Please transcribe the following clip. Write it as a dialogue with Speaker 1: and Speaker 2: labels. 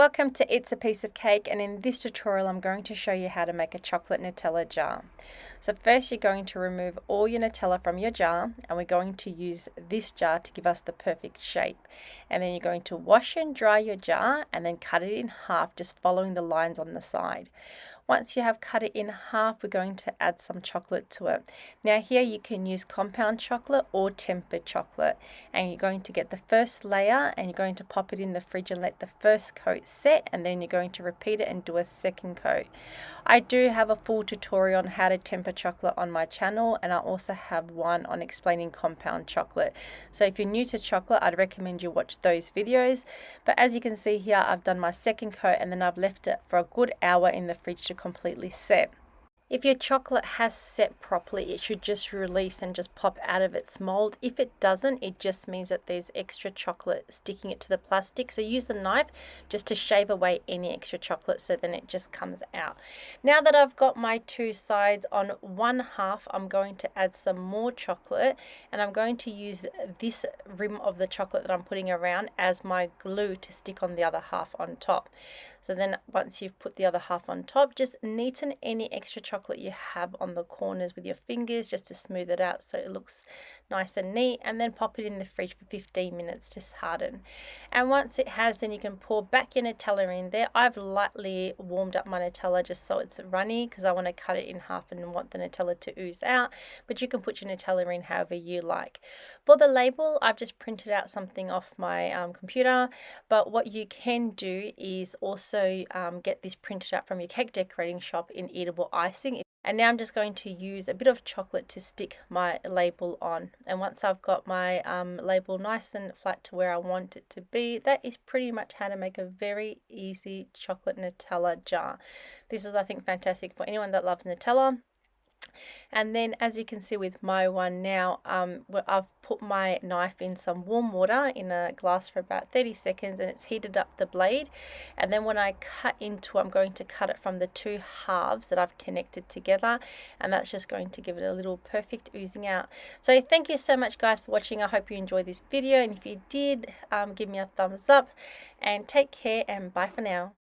Speaker 1: Welcome to It's a Piece of Cake, and in this tutorial I'm going to show you how to make a chocolate Nutella jar. So first you're going to remove all your Nutella from your jar, and we're going to use this jar to give us the perfect shape. And then you're going to wash and dry your jar and then cut it in half, just following the lines on the side. Once you have cut it in half, we're going to add some chocolate to it. Now here you can use compound chocolate or tempered chocolate, and you're going to get the first layer and you're going to pop it in the fridge and let the first coat set, and then you're going to repeat it and do a second coat. I do have a full tutorial on how to temper chocolate on my channel, and I also have one on explaining compound chocolate. So if you're new to chocolate, I'd recommend you watch those videos. But as you can see here, I've done my second coat and then I've left it for a good hour in the fridge to completely set. If your chocolate has set properly, it should just release and just pop out of its mold. If it doesn't, it just means that there's extra chocolate sticking it to the plastic. So use the knife just to shave away any extra chocolate, so then it just comes out. Now that I've got my two sides on one half, I'm going to add some more chocolate, and I'm going to use this rim of the chocolate that I'm putting around as my glue to stick on the other half on top. So then once you've put the other half on top, just neaten any extra chocolate you have on the corners with your fingers just to smooth it out so it looks nice and neat, and then pop it in the fridge for 15 minutes to harden. And once it has, then you can pour back your Nutella in there. I've lightly warmed up my Nutella just so it's runny because I want to cut it in half and want the Nutella to ooze out, but you can put your Nutella in however you like. For the label, I've just printed out something off my computer, but what you can do is also get this printed out from your cake decorating shop in eatable icing. And now I'm just going to use a bit of chocolate to stick my label on. And once I've got my label nice and flat to where I want it to be, that is pretty much how to make a very easy chocolate Nutella jar. This is, I think, fantastic for anyone that loves Nutella. And then as you can see with my one now, I've put my knife in some warm water in a glass for about 30 seconds, and it's heated up the blade. And then when I cut into it, I'm going to cut it from the two halves that I've connected together, and that's just going to give it a little perfect oozing out. So thank you so much guys for watching. I hope you enjoyed this video, and if you did, give me a thumbs up, and take care, and bye for now.